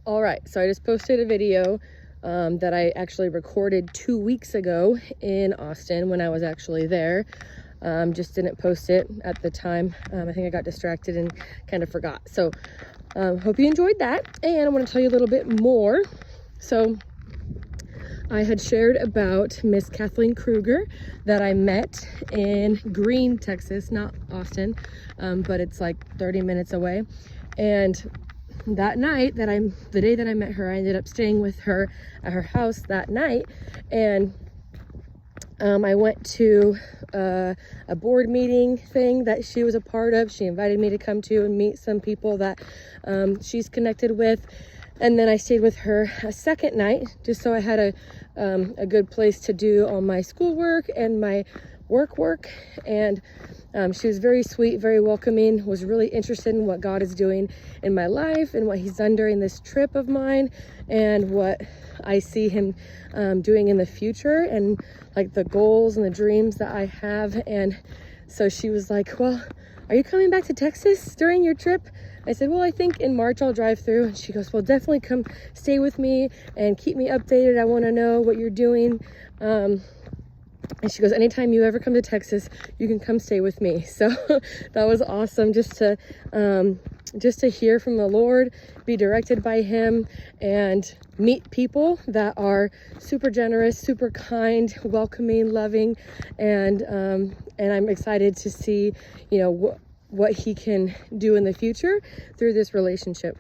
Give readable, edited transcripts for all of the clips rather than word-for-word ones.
All right, so I just posted a video that I actually recorded 2 weeks ago in Austin when I was actually there. Just didn't post it at the time. I think I got distracted and kind of forgot. So hope you enjoyed that. And I want to tell you a little bit more. So I had shared about Miss Kathleen Kruger that I met in Green, Texas, not Austin, but it's like 30 minutes away. And that night the day that I met her, I ended up staying with her at her house that night. And I went to a board meeting thing that she was a part of. She invited me to come to and meet some people that she's connected with. And then I stayed with her a second night, just so I had a good place to do all my schoolwork and my work. And she was very sweet, very welcoming, was really interested in what God is doing in my life and what he's done during this trip of mine and what I see him doing in the future and like the goals and the dreams that I have. And so she was like, well, are you coming back to Texas during your trip? I said, well, I think in March I'll drive through. And she goes, well, definitely come stay with me and keep me updated. I want to know what you're doing. And she goes, anytime you ever come to Texas, you can come stay with me. So that was awesome, just to hear from the Lord, be directed by him, and meet people that are super generous, super kind, welcoming, loving. And I'm excited to see, what he can do in the future through this relationship.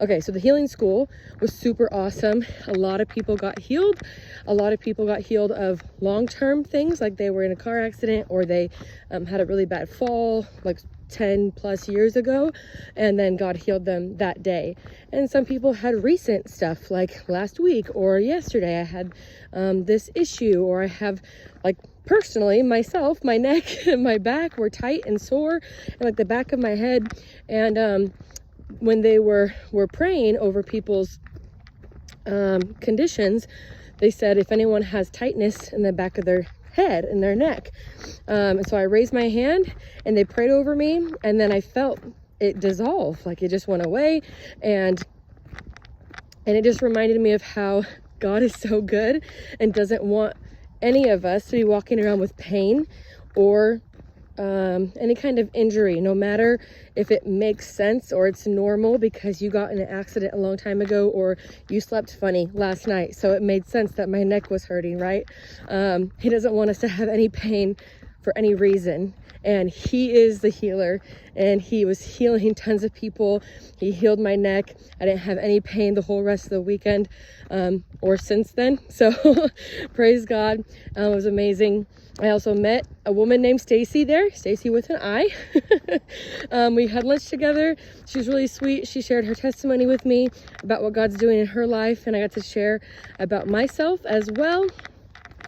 Okay, so the healing school was super awesome. A lot of people got healed. A lot of people got healed of long-term things, like they were in a car accident or they had a really bad fall, like 10 plus years ago, and then God healed them that day. And some people had recent stuff, like last week or yesterday, I had this issue, or I have, like, personally, myself, my neck and my back were tight and sore, and like the back of my head. And when they were praying over people's conditions, they said if anyone has tightness in the back of their head and their neck. And so I raised my hand and they prayed over me, and then I felt it dissolve, like it just went away. And it just reminded me of how God is so good and doesn't want any of us to be walking around with pain or any kind of injury, no matter if it makes sense or it's normal because you got in an accident a long time ago or you slept funny last night, so it made sense that my neck was hurting, right? He doesn't want us to have any pain for any reason. And he is the healer, and he was healing tons of people. He healed my neck. I didn't have any pain the whole rest of the weekend or since then. So praise God. It was amazing. I also met a woman named Stacy there, Stacy with an I. We had lunch together. She was really sweet. She shared her testimony with me about what God's doing in her life, and I got to share about myself as well.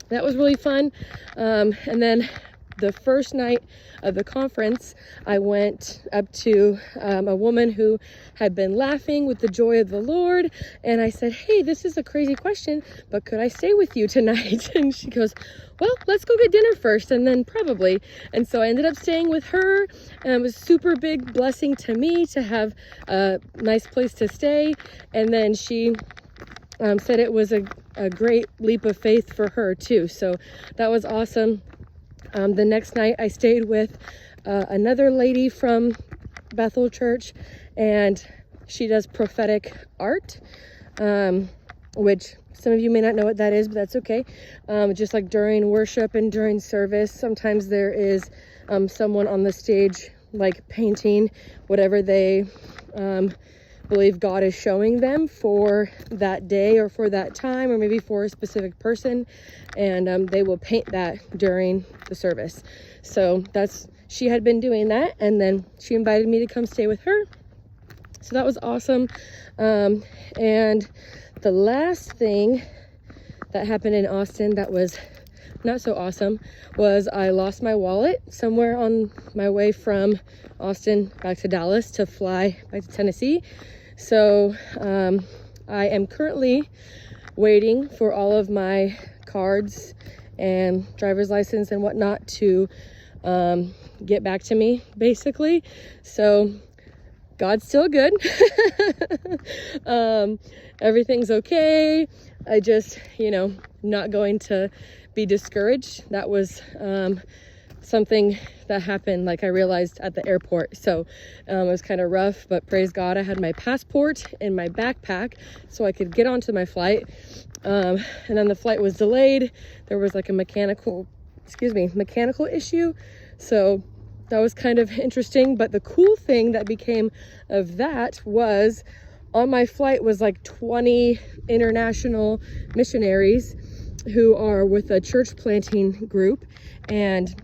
That was really fun. And then the first night of the conference, I went up to a woman who had been laughing with the joy of the Lord, and I said, hey, this is a crazy question, but could I stay with you tonight? And she goes, well, let's go get dinner first and then probably. And so I ended up staying with her, and it was a super big blessing to me to have a nice place to stay. And then she said it was a great leap of faith for her too, so that was awesome. The next night I stayed with another lady from Bethel Church, and she does prophetic art, which some of you may not know what that is, but that's okay. Just like during worship and during service, sometimes there is someone on the stage like painting whatever they believe God is showing them for that day or for that time, or maybe for a specific person, and they will paint that during the service. So she had been doing that, and then she invited me to come stay with her, so that was awesome. And the last thing that happened in Austin that was not so awesome was I lost my wallet somewhere on my way from Austin back to Dallas to fly back to Tennessee. So I am currently waiting for all of my cards and driver's license and whatnot to get back to me, basically. So God's still good. Everything's okay. I just, not going to be discouraged. That was something that happened, like I realized at the airport. So it was kind of rough, but praise God, I had my passport in my backpack so I could get onto my flight. And then the flight was delayed. There was like a mechanical issue. So that was kind of interesting. But the cool thing that became of that was on my flight was like 20 international missionaries who are with a church planting group. And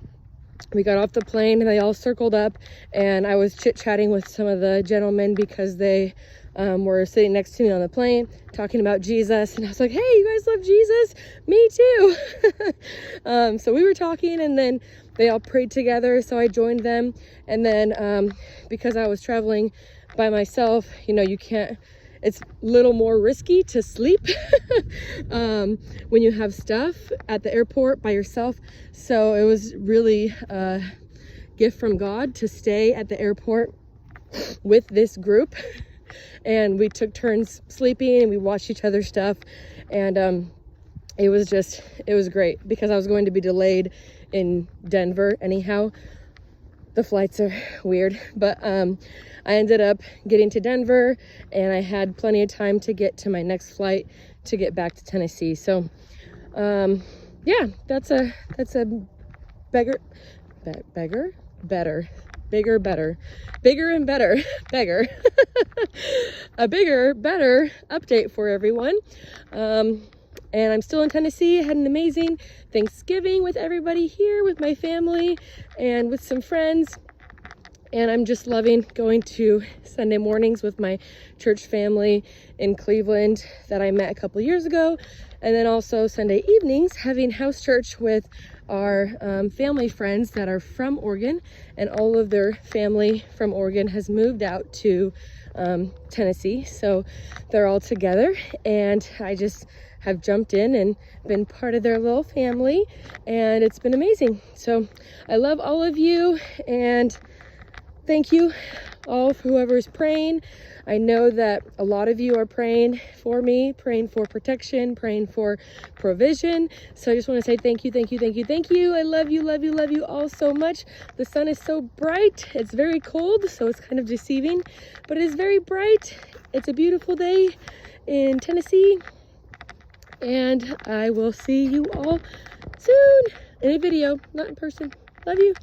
we got off the plane and they all circled up, and I was chit-chatting with some of the gentlemen because they were sitting next to me on the plane talking about Jesus, and I was like, hey, you guys love Jesus? Me too. So we were talking, and then they all prayed together, so I joined them. And then because I was traveling by myself, it's a little more risky to sleep when you have stuff at the airport by yourself. So it was really a gift from God to stay at the airport with this group. And we took turns sleeping, and we watched each other's stuff. And it was great because I was going to be delayed in Denver anyhow. The flights are weird, but I ended up getting to Denver, and I had plenty of time to get to my next flight to get back to Tennessee. So yeah, that's a bigger and better a bigger, better update for everyone. And I'm still in Tennessee. I had an amazing Thanksgiving with everybody here, with my family and with some friends. And I'm just loving going to Sunday mornings with my church family in Cleveland that I met a couple years ago. And then also Sunday evenings having house church with our family friends that are from Oregon, and all of their family from Oregon has moved out to Tennessee. So they're all together, and I just have jumped in and been part of their little family, and it's been amazing. So I love all of you, and thank you all for whoever's praying. I know that a lot of you are praying for me, praying for protection, praying for provision. So I just want to say thank you, thank you, thank you, thank you. I love you, love you, love you all so much. The sun is so bright. It's very cold, so it's kind of deceiving, but it is very bright. It's a beautiful day in Tennessee, and I will see you all soon in a video, not in person. Love you.